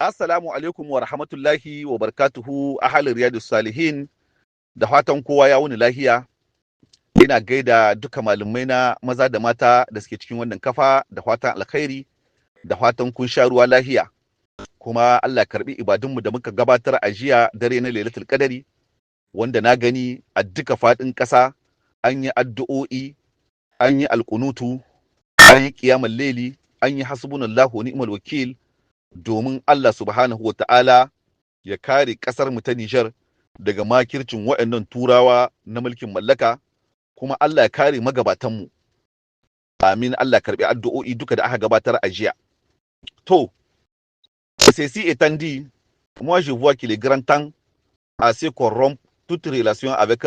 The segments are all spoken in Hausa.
Assalamu alaikum wa rahmatullahi wa barakatuhu ahalin riyadu salihin da fatan kowa ya wuni lahiya. Ina gaida duka malumai na maza da mata da suke cikin wannan kafa da fatan alkhairi da fatan kun sha ruwa lahiya. Kuma Allah karbi ibadunmu da muka gabatar a jiya dare na Lailatul Qadari wanda na gani a duka faɗin ƙasa an yi addu'o'i, an yi alƙunutu, an yi ƙiyamul laili, an yi hasbunallahu wa ni'mal wakil domin Allah subhanahu wa ta'ala ya kare ƙasar mu ta Nijar daga makircin waɗannan turawa na mulkin mallaka, kuma Allah ya kare magabatanmu. Amin. Allah karɓi addu'o'i duka da aka gabatar a jiya. To, ceci étant dit, moi je vois qu'il est grand temps à se corrompre toute relation avec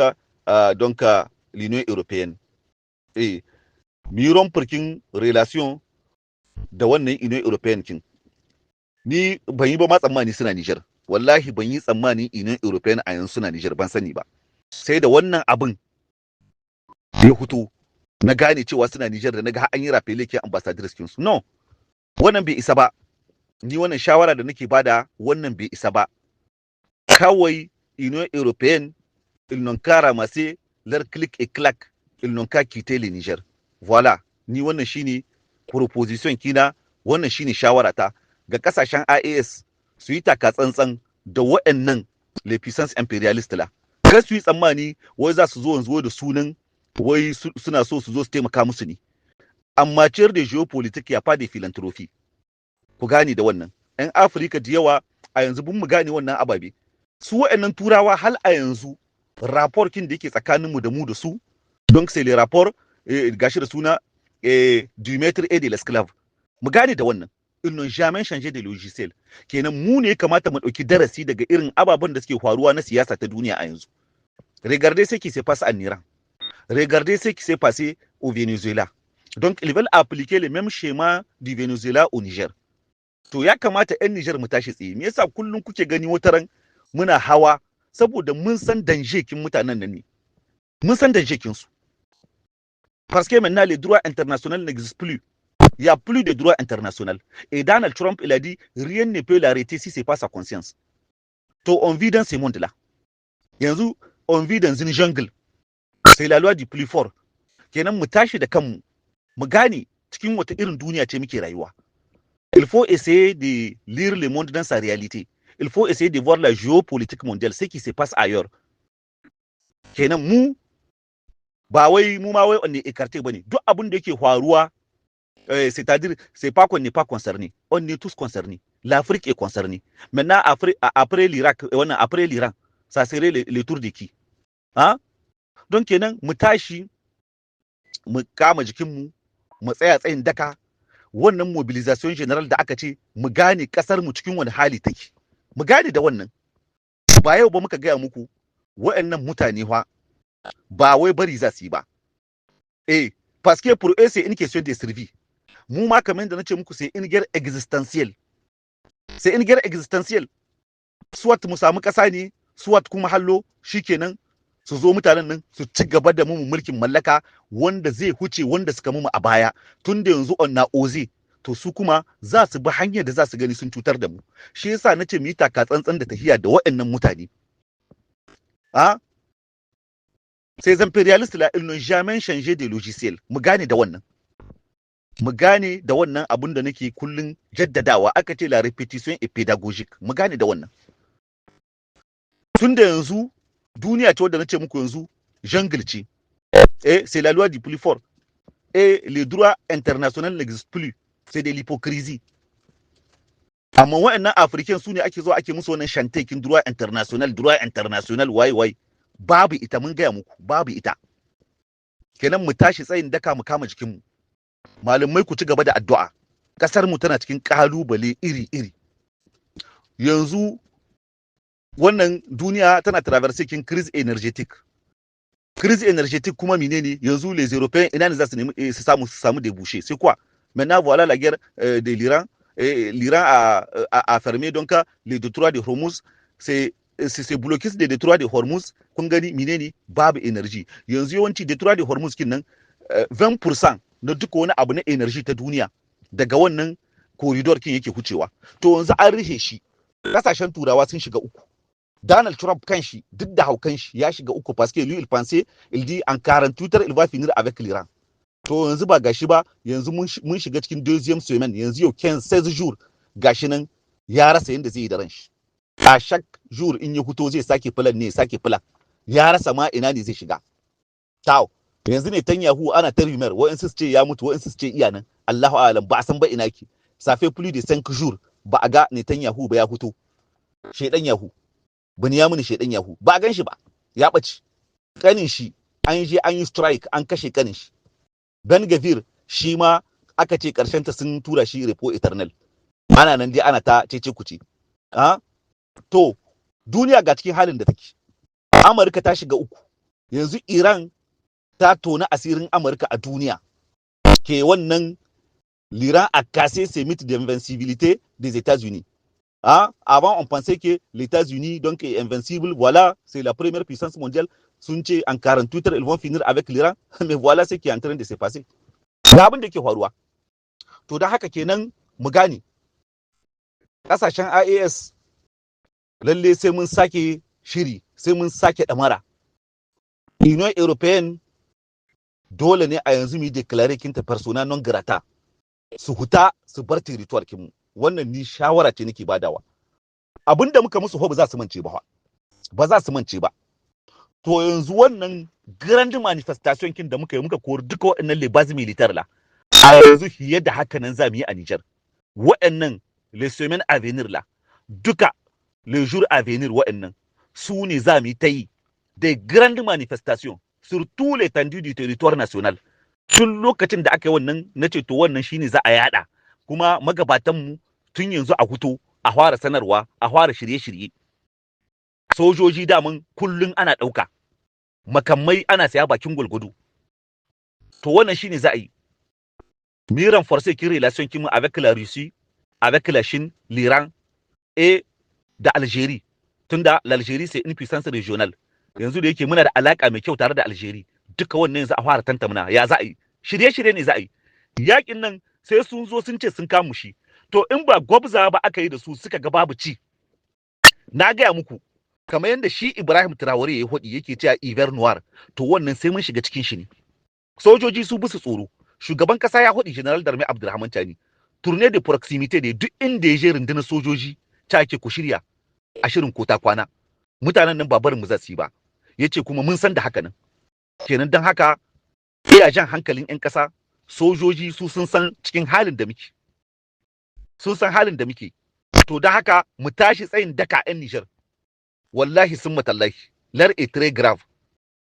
l'Union européenne. Et mi rompre relation da wannan Union européenne kin. Ni ban yi ba ma tsammani suna Nijar. Wallahi ban yi tsammanin Union European a yanzu suna Nijar, ban sani ba. Sai da wannan abin ya fito na gane cewa suna Nijar da naga an yi rafele ke ambassadors kinsu. No, wannan bai isa ba. Ni wannan shawara da nake bada wannan bai isa ba. Kawai Union European ils n'ont qu'à ramasser leur clic et clac, ils n'ont qu'à quitter le Niger. Voilà, ni wannan shine proposition kina, wannan shine shawara ta ga kasashen IAS su yi taka tsantsan da waɗannan les puissances impérialistes la. Kar su yi tsammani wai za su zo yanzu da sunan wai suna so su zo su taimaka musu ne. En matière de géopolitique, il n'y a pas de philanthropie. Ku gane da wannan. 'Yan Afirka da yawa a yanzu bin mu gane wannan ababe. Su waɗannan turawa hal a yanzu rapport kin da yake tsakaninmu da mu da su, donc c'est le rapport gashi da suna du maître et de l'esclave. Mu gane da wannan. Ils n'ont jamais changé de logiciel. Kenan mu ne kamata mu ɗauki darasi daga irin ababen da suke faruwa na siyasa ta duniya a yanzu. Regardez ce qui se passe en Iran. Regardez ce qui s'est passé au Venezuela. Donc ils veulent appliquer le même schéma du Venezuela au Niger. To ya kamata 'yan Niger mu tashi tsaye. Me yasa kullum kuke gani wataran muna hawa saboda mun san danjekin mutanen nan ne. Mun san danjekin su. Parce que maintenant les droits internationaux n'existent plus. Il n'y a plus de droit international. Et Donald Trump, il a dit, rien ne peut l'arrêter si ce n'est pas sa conscience. Donc, on vit dans ce monde-là. Yanzu, on vit dans une jungle. C'est la loi du plus fort. Kenan mu tashi da kanmu, mu gane cikin wata irin duniya ce muke rayuwa. Il faut essayer de lire le monde dans sa réalité. Il faut essayer de voir la géopolitique mondiale, ce qui se passe ailleurs. Kenan mu, ba wai mu ma wai on est écarté bane. Duk abin da yake faruwa c'est-à-dire, c'est pas qu'on n'est pas concerné. On est tous concernés. L'Afrique est concernée. Maintenant, après l'Irak, après l'Iran, ça serait le tour de qui? Hein? Donc, mu tashi, mu kama jikinmu, mu tsaya tsayin daka, wannan mobilisation générale da aka ce, mu gane kasar mu cikin wani hali take. Mu gane da wannan. Ba yau ba muka gaya muku, wa'annan mutane ba wai bari za su yi ba. Parce que pour eux, c'est une question de survie. Mu ma kamar da nace muku c'est une guerre existentielle. C'est une guerre existentielle. Soit mu samu kasa ne, soit kuma hallo shikenan su zo mutanen nan su ci gaba da mu mulkin mallaka wanda zai huce wanda suka mu a baya. Tunda yanzu on na oze, to su kuma za su bi hanyar da za su gani sun cutar da mu. Shi yasa nace mu yi taka tsantsan da tahiya da waɗannan mutane. Ces impérialistes là, ils n'ont jamais changé de logiciel. Mu gane da wannan. Mu gane da wannan abun da nake kullun jaddadawa, aka ce la répétition est pédagogique. Mu gane da wannan. Tunda yanzu duniya ce wanda nace muku yanzu jungle ce. C'est la loi du plus fort. Et le droit international n'existe plus. C'est de l'hypocrisie. Amma wa'annan Africains su ne ake zo ake musu wannan shantekin droit international wai. Babu ita, mun gaya muku, babu ita. Kenan mu tashi tsayin daka mu kama jikinmu. Malamai ku ci gaba da addu'a. Kasar mu tana cikin kalubale iri-iri. Yanzu wannan duniya tana traverser kin crise énergétique. Crise énergétique kuma menene? Yanzu les Européens ina ne za su nemi su samu débouché. C'est quoi? Maintenant voilà la guerre de l'Iran. L'Iran a fermé donc les détroits de Hormuz. C'est blocus des détroits de Hormuz, kun gani menene babu energy. Yanzu yawanci détroit de Hormuz kin nan 20% na duka wani abu na energy ta duniya daga wannan corridor kin yake hucewa. To yanzu an rihe shi, kasashen turawa sun shiga uku. Donald Trump kanshi duk da haukan shi ya shiga uku parce que lui il pensait, il dit en 48 heures il va finir avec l'Iran. To yanzu ba gashi ba, yanzu mun shiga cikin deuxième semaine, yanzu yau 16 jours gashi nan ya rasa yanda zai yi da ran shi. A chaque jour in ya huto zai sake filan ne, sake filan. Ya rasa ma ina ne zai shiga. Tau, yanzu ne Netanyahu ana ta rumor, wa'ansu su ce ya mutu, wa'ansu su ce iya nan. Allahu a'lam, ba a san ba ina ki. Ça fait plus de 5 jours ba a ga Netanyahu ba ya huto. Shedan Yahu. Bunyamin shedan Yahu. Ba a gan shi ba. Ya ɓace. Kanin shi an je an yi strike, an kashe kanin shi. Ben Gavir shi ma aka ce karshen ta sun tura shi repo eternal. Ana nan dai ana ta cece kuce. To, duniya ga cikin halin da take. Amurka ta shiga uku. Yanzu Iran ta tona asirin Amurka a duniya. Ke wannan l'Iran a cassé ses mythes d'invincibilité des États-Unis. Avant, on pensait que les États-Unis donc est invincible. Voilà, c'est la première puissance mondiale. Sunche en 48 heures, ils vont finir avec l'Iran. Mais voilà ce qui est en train de se passer. Ga abin da ke faruwa. To da haka kenan mu gane. Kasashen IAS lalle sai mun sake shiri, sai mun sake damara. Union European dole ne a yanzu mu declare kinta persona non grata. Su huta su bar territoire kinmu. Wannan ni shawara ce nake badawa. Abinda muka musu ba za su mance ba. Ba za su mance ba. To yanzu wannan grand manifestation kin da muka yi muka kori duka waɗannan lebasi militar la. A yanzu fiye da haka nan za mu yi a Niger. Waɗannan les semaines à venir la. Duka les jours à venir waɗannan su ne za mu yi ta yi des grandes manifestations sur tout l'étendue du territoire national. Tun lokacin da aka yi wannan na ce to wannan shine za a yada. Kuma magabatanmu tun yanzu a huto a fara sanarwa, a fara shirye-shirye. Sojoji daman kullun ana ɗauka, makamai ana saya bakin gwalgwado. To wannan shine za a yi. Mi renforcer kin relation kin avec la Russie, avec la Chine, l'Iran et da Algérie. Tunda l'Algérie c'est une puissance régionale. Yanzu da yake muna da alaka mai kyau tare da Algérie. Duka wannan yanzu a fara tantamna ya za a yi. Shirye-shirye ne za a yi. Yakin nan sai sun zo sun ce sun kamu shi. To in ba gwabza ba aka yi da su suka ga babu ci. Na gaya muku, kamar yadda shi Ibrahim Traore ya yi hodi yake cewa Iver Noir, to wannan sai mun shiga cikin shi ne. Sojoji su bisu tsoro. Shugaban kasa ya hodi General Darme Abdulrahman Tani. Tournée de proximité ne duk inda ya je rundunar sojoji ta ake ku shirya a shirin kota kwana. Mutanen nan ba barin mu za su yi ba. Yace kuma mun san da haka nan. Kenan dan haka iya jan hankalin 'yan kasa, sojoji su sun san cikin halin da muke. Sun san halin da muke. To da haka mu tashi tsayin daka 'yan Niger. Wallahi sun matallahi. L'heure est très grave.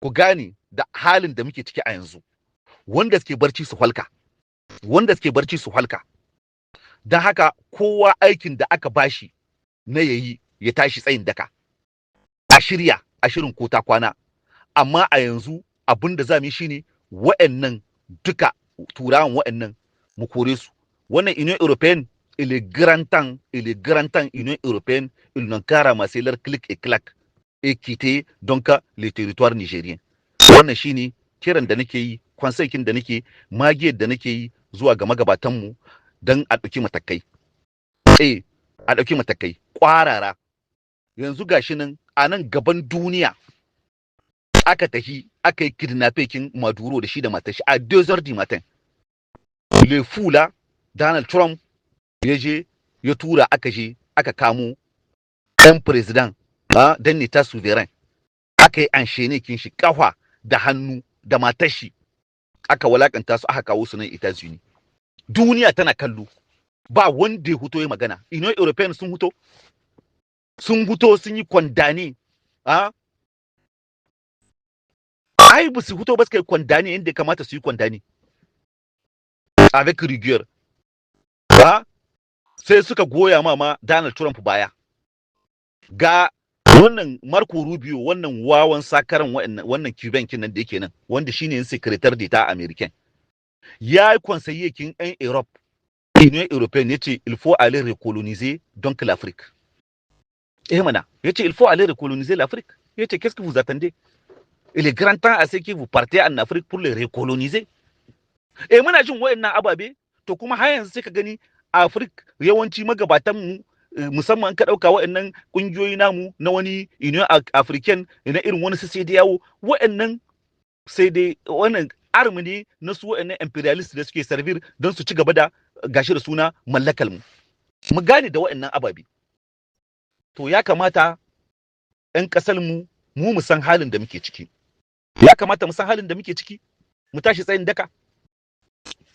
Ku gane da halin da muke ciki a yanzu. Wanda suke barci su halka. Wanda suke barci su halka. Dan haka kowa aikin da aka bashi na yayi ya tashi tsayin daka. A shirya, a shirin kota kwana. Amma a yanzu abin da za mu yi shine wa'annan duka turawan wa'annan mu kore su. Wannan Union Européenne, il est grand temps Union Européenne, ils n'ont qu'à ramasser leur clic et clac et quitter donc le territoire nigérien. Wannan shine kiran da nake yi, kwansakin da nake, magiyar da nake yi zuwa ga magabatanmu don a ɗauki matakai. A ɗauki matakai, ƙwarara. Yanzu gashi nan a nan gaban duniya aka tahi aka yi kidnapping Maduro da shi da matar shi a 2h du matin. Le fou là, Donald Trump ya je ya tura aka kamo ɗan president dan nita souverain. Aka yi enchaîné kin shi kafa da hannu da matar shi. Aka walakanta su aka kawo su nan États-Unis. Duniya tana kallo. Ba wanda ya huto ya magana. Union European sun huto sun yi kwandani. Ai ba su huto ba suka yi kwandani inda ya kamata su yi kwandani. Avec rigueur. Sai suka goya ma Donald Trump baya. Ga wannan Marco Rubio, wannan wawan sakaran wannan Cuban kin nan da yake nan, wanda shine yin secrétaire d'État américain. Ya yi conseiller kin en Europe. Union Européenne yace il faut aller recoloniser donc l'Afrique. Mana, yace il faut aller recoloniser l'Afrique. Yace qu'est-ce que vous attendez? Il est grand temps à ce que vous partez en Afrique pour les recoloniser. Muna jin wayannan ababe, to kuma har yanzu sai ka gani Afirka yawanci magabatan mu musamman ka ɗauka waɗannan ƙungiyoyi namu na wani Union African na irin wani sai da yawo waɗannan sai dai wannan armi ne na su waɗannan imperialist da suke servir don su ci gaba da gashi da suna mallakal mu gane da waɗannan ababe to ya kamata 'yan ƙasar mu san halin da muke ciki ya kamata mu san halin da muke ciki mu tashi tsayin daka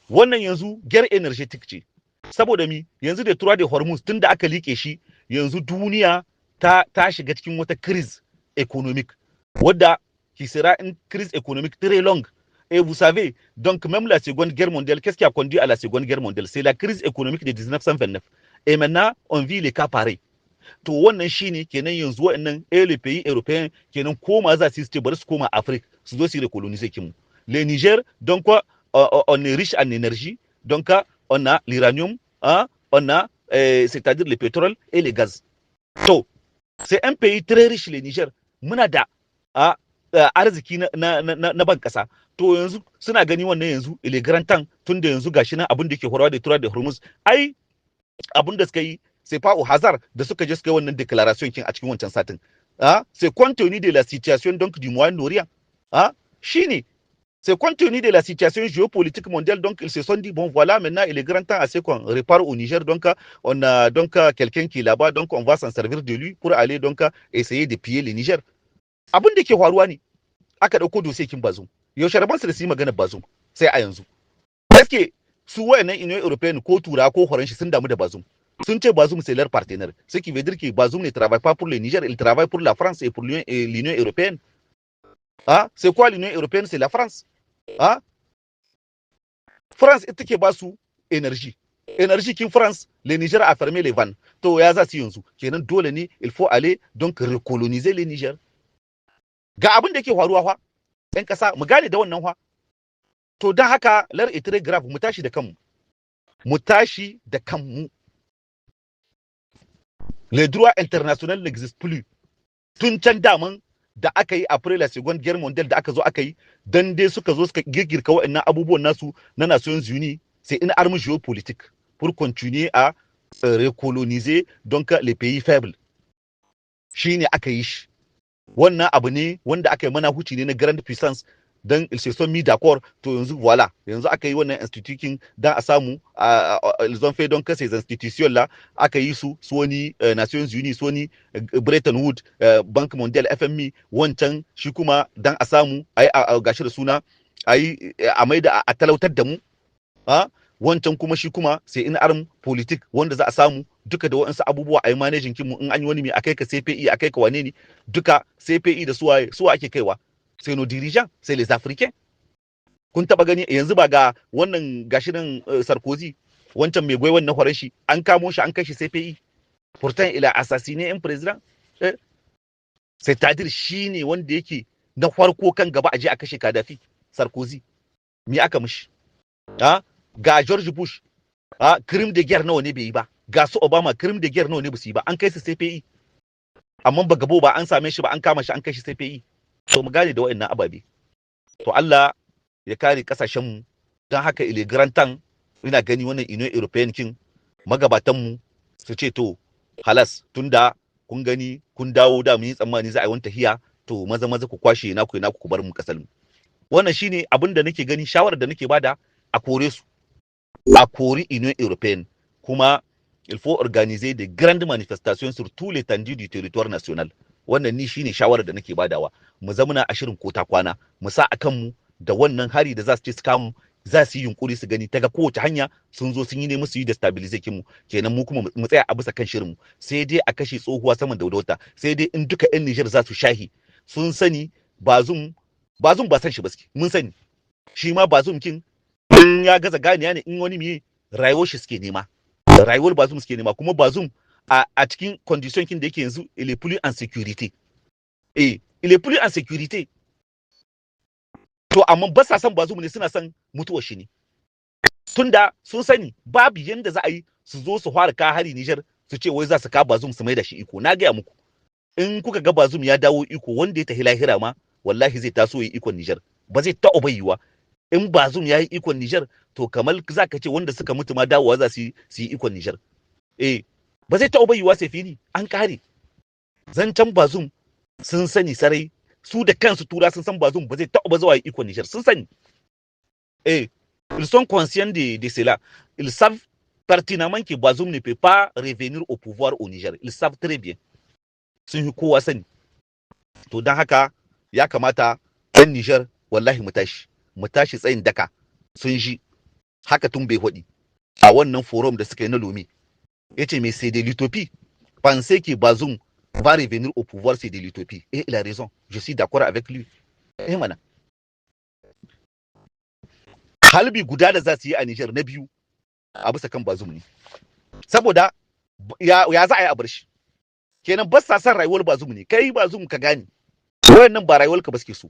wannan yanzu gyar energetic ce saboda mi yanzu da tura da hormuz tun da aka liƙe shi yanzu duniya ta shiga cikin wata crise économique wadda qui sera une crise économique très longue et vous savez donc même la seconde guerre mondiale qu'est-ce qui a conduit à la seconde guerre mondiale c'est la crise économique de 1929 et maintenant on vit les cas pareils to wannan shine kenan yanzu wa'annan les pays européens kenan koma za su ce bari su koma Afrique su zo su recoloniser kinmu le Niger donc on est riche en énergie donc on a l'uranium hein, on a c'est-à-dire le pétrole et le gaz to c'est un pays très riche le Niger muna da arziki na ban kasa to yanzu suna gani wannan yanzu ile grand temps tunda yanzu gashi nan abin da ke horwa da tura da Hormuz ai abin da suka yi c'est pas au hasard da suka je suka yi wannan déclaration kin a cikin wancan satin c'est compte tenu de la situation donc du Moyen-Orient shine c'est compte tenu de la situation géopolitique mondiale donc ils se sont dit bon voilà maintenant il est grand temps à ce qu'on repart au Niger donc on a donc quelqu'un qui est là-bas donc on va s'en servir de lui pour aller donc essayer de piller le Niger abin da ke faruwa ne aka dauko dossier kin Bazoum yaushe rabon su da su yi magana Bazoum sai a yanzu gaske su wayannan Union Européenne ko tura ko horon shi sun damu da Bazoum sun ce Bazoum c'est leur partenaire ce qui veut dire que Bazoum ne travaille pas pour le Niger il travaille pour la France et pour l'Union Européenne c'est quoi l'Union Européenne c'est la France France ita ke ba su énergie kin France le Niger a fermé les vannes to ya za su yanzu kenan dole ne il faut aller donc recoloniser le Niger ga abin da yake faruwa fa ɗan ƙasa mu gane da wannan fa to don haka lar itire graph mu tashi da kanmu le droit international n'existe plus tun can daman da aka yi après la seconde guerre mondiale da aka zo aka yi dan dai suka zo suka girgirka waɗannan abubuwan nasu na Nations Unies c'est une arme géopolitique pour continuer à recoloniser donc les pays faibles shine aka yi shi wannan abu ne wanda aka yi mana huci ne na grande puissance dan ils se sont mis d'accord to yanzu voilà yanzu aka yi wannan institution dan a samu ils ont fait donc ces institutions là aka yi su wani Nations Unies su wani Bretton Woods Banque Mondiale FMI wancan shi kuma dan a samu ai gashi da suna ai a maida a talautar da mu wancan kuma shi kuma sai in arm politique wanda za a samu duka da waɗansu abubuwa a yi managing kinmu in an yi wani mai akai ka CPI akai ka wane ne duka CPI da suwa ake kaiwa c'est nos dirigeants c'est les Africains kun taba gani yanzu ba ga wannan gashi nan Sarkozy wancan mai gwai wannan horon shi an kamo shi an kai shi CPI pourtant il a assassiné un président c'est-à-dire shi ne wanda yake na farko kan gaba a je a kashe Kadhafi Sarkozy me aka mishi ga George Bush crime de guerre nawa ne bai yi ba ga su Obama crime de guerre nawa ne ba su yi ba an kai su CPI amma ba gabo ba an same shi ba an kama shi an kai shi CPI to mu gane da wa'annan ababe to Allah ya kare kasashen mu don haka ile grand temps ina gani wannan Union European kin magabatan mu su ce to halas tunda kun gani kun dawo da mun yi tsammani za a yi wani tahiya to maza ku kwashe naku ku bar mu kasar mu wannan shine abin da nake gani shawarar da nake bada a kore su a kori Union Européenne kuma il faut organiser des grandes manifestations sur tout l'étendue du territoire national wannan ni shine shawarar da nake badawa mu zamana a shirin kota kwana mu sa akan mu da wannan hari da za su ce su kamu za su yi yunkuri su gani ta ga kowace hanya sun zo sun yi ne musu yi da stabilize mu kenan mu kuma mu tsaya a bisa kan shirin mu sai dai a kashe tsohuwa saman da wadata sai dai in duka yan Niger za su shahi sun sani Bazoum ba san shi ba mun sani shi ma Bazoum kin in ya gaza ganiya ne in wani miye rayuwar shi suke nema rayuwar Bazoum suke nema kuma Bazoum a cikin condition kin da yake yanzu il est plus en sécurité il est plus en sécurité to amma ba sa san Bazoum ne suna san mutuwar shi ne tunda sun sani babu yanda za a yi su zo su fara ka hari Niger su ce wai za su ka Bazoum su mai da shi iko na gaya muku in kuka ga Bazoum ya dawo iko wanda ya tafi lahira ma wallahi zai taso yi ikon Niger ba zai ta obayiwa in Bazoum ya yi ikon Niger to kamar za ka ce wanda suka mutu ma dawowa za su yi ikon Niger. Ba zai taɓa yiwuwa sai fini an kare. Zancen Bazoum sun sani sarai, su da kansu tura sun san Bazoum ba zai taɓa zuwa ikon Niger, sun sani. Ils sont conscients de cela. Ils savent pertinemment que Bazoum ne peut pas revenir au pouvoir au Niger. Ils savent très bien. Sun yi kowa sani. To don haka ya kamata ɗan Niger wallahi mu tashi tsayin daka. Sun ji haka tun bai hudi a wannan forum da suka yi na Lomé. Yace mais c'est de l'utopie. Penser que Bazoum va revenir au pouvoir, c'est de l'utopie. Et il a raison. Je suis d'accord avec lui. Mana. Halbi guda da za su yi a Niger na biyu a bisa kan Bazoum ne. Saboda ya za a yi a bar shi. Kenan ba sa san rayuwar Bazoum ne. Kai Bazoum ka gane. Wayannan ba rayuwar ka ba suke so.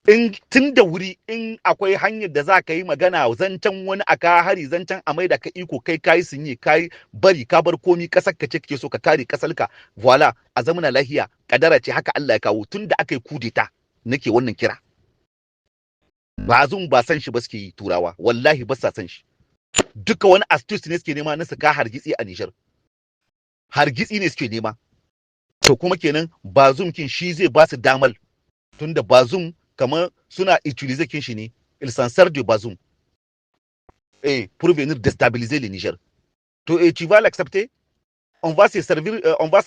In tun da wuri in akwai hanyar da za ka yi magana zancen wani aka hari zancen a maida ka iko kai kayi sunye kai bari ka bar komi kasar ka ce kake so ka kare kasar ka voila a zamana lahiya kadara ce haka Allah ya kawo tun da aka yi kudeta nake wannan kira. Bazoum ba san shi ba suke yi turawa wallahi ba sa san shi. Duka wani astuce ne suke nema na su ka hargitsi a Niger. Hargitsi ne suke nema. To kuma kenan Bazoum kin shi zai ba su damal tunda Bazoum kamar suna utiliser kin shi ne, il s'en sert de Bazoum pour venir déstabiliser le Niger. To tu vas l'accepter? On va s'en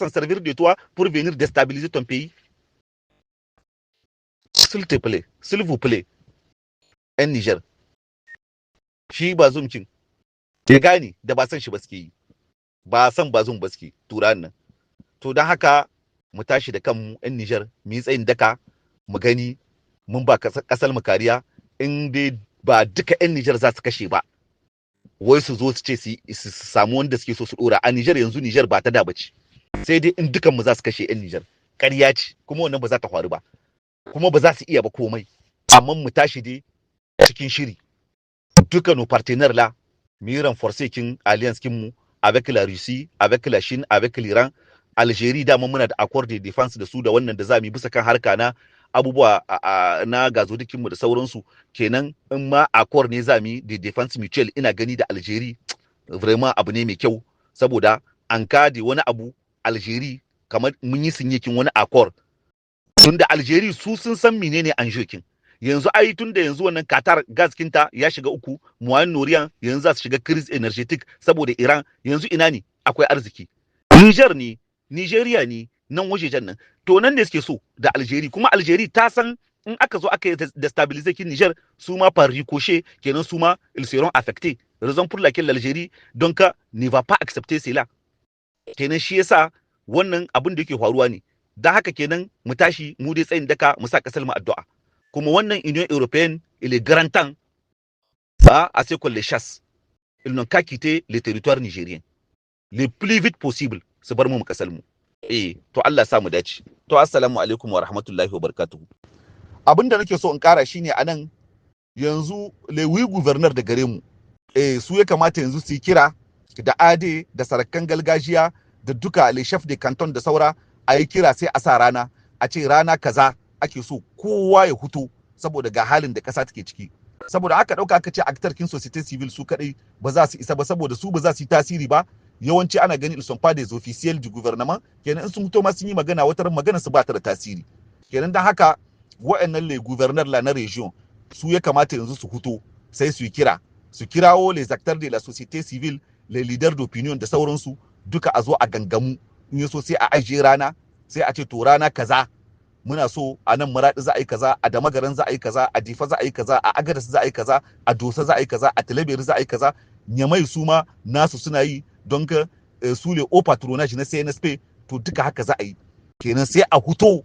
servir de toi pour venir déstabiliser ton pays. S'il te plaît, s'il vous plaît, un Niger. Shi Bazoum kin ya gane da ba san shi ba suke yi. Ba san Bazoum ba suke turan nan. To don haka mu tashi da kanmu 'yan Niger mu yi tsayin daka mu gani mun ba kasar mu kariya in dai ba duka 'yan Niger za su kashe ba. Wai su zo su ce su samu wanda suke so su dora a Niger yanzu Niger ba ta da bace. Sai dai in dukan mu za su kashe 'yan Niger. Ƙarya ce kuma wannan ba za ta faru ba. Kuma ba za su iya ba komai. Amma mu tashi dai cikin shiri. Duka nos partenaires là, mu yi renforcer kin alliance kin mu avec la Russie, avec la Chine, avec l'Iran. Algeria dama muna da accord de defense da su da wannan da za mu yi bisa kan harka na abubuwa na gazodukin mu da sauransu. Kenan in ma accord ne za mu yi de defense mutual ina gani da Algeria vraiment abu ne mai kyau saboda an kade wani abu Algeria kamar mun yi sinyekin wani accord tunda Algeria su sun san menene anjokin. Yanzu ai tunda yanzu wannan Qatar gas kinta ya shiga uku, Moyen Noriyan yanzu za su shiga crise energetic saboda Iran yanzu ina ne akwai arziki. Niger ne, Nigeria ne nan wajejen nan. To nan ne suke so da Algeria kuma Algeria ta san in aka zo aka destabiliser kin Niger su ma par ricochet kenan su ma ils seront affectés. Raison pour laquelle l'Algérie donc ne va pas accepter cela. Kenan shi yasa wannan abin da yake faruwa ne. Dan haka kenan mu tashi mu dai tsayin daka mu sa kasar mu addu'a. Kuma wannan Union européenne il est grand temps à ce qu'on les chasse. Ils n'ont qu'à quitter le territoire nigérien le plus vite possible su bar mu kasar mu. To Allah sa mu dace. To assalamu alaikum wa rahmatullahi wa barakatuhu. Abin da nake so in kara shine anan yanzu lewi governor da gare mu su ya kamata yanzu su yi kira da ade da sarakan gargajiya da duka le chef de canton da saura a yi kira sai a sa rana a ce rana kaza ake so kowa ya huto saboda ga halin da kasa take ciki. Saboda aka dauka aka ce actarkin société civile su kadai ba za su isa ba saboda su ba za su yi tasiri ba. Yawanci ana gani ils sont pas des officiels du gouvernement kenan in sun fito ma sun yi magana wata magana su ba ta da tasiri. Kenan dan haka wa'annan le gouverneur la na region su ya kamata yanzu su huto sai su yi kira su kirawo les acteurs de la société civile les leaders d'opinion da sauransu duka a zo a gangamu in yaso sai a ajiye rana sai a ce to rana kaza muna so a nan Maradi za a yi kaza, a Damagaran za a yi kaza, a Difa za a yi kaza, a Agadas za a yi kaza, a Dosa za a yi kaza, a Talabiri za a yi kaza. Nyamai su ma nasu suna yi don ka su le au patronage na CNSP to duka haka za a yi. Kenan sai a huto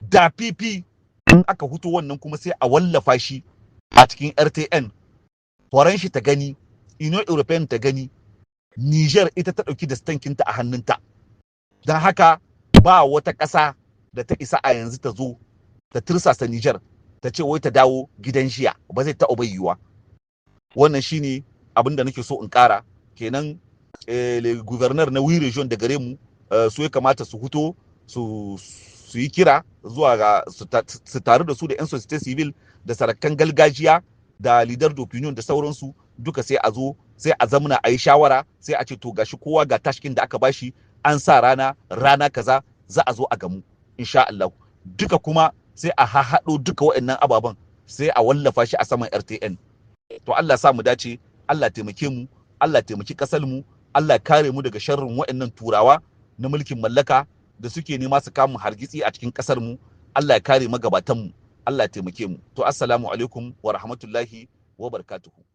da PP in aka huto wannan kuma sai a wallafa shi a cikin RTN. Horon shi ta gani, Union European ta gani, Niger ita ta ɗauki da stankinta a hannunta. Don haka ba wata ƙasa da ta isa a yanzu ta zo ta tirsasa Niger ta ce wai ta dawo gidan jiya ba zai taɓa yiwuwa. Wannan shine abin da nake so in ƙara. Kenan le gouverneur na wi region da gare mu su ya kamata su huto su su yi kira zuwa ga su taru da su da 'yan society civil da sarakan gargajiya da leader d'opinion da sauransu, duka sai a zo sai a zamana a yi shawara, sai a ce to gashi kowa ga tashkin da aka bashi, an sa rana kaza za a zo a gamu insha Allah. Duka kuma sai a haɗo duka waɗannan ababen sai a wallafa shi a saman RTN. To Allah sa mu dace, Allah taimake mu, Allah taimaki kasar mu, Allah kare mu daga sharrin waɗannan turawa na mulkin mallaka da suke nema su kama hargitsi a cikin kasar mu. Allah ya kare magabatan mu, Allah taimake mu. To assalamu alaikum wa rahmatullahi wa barakatuhu.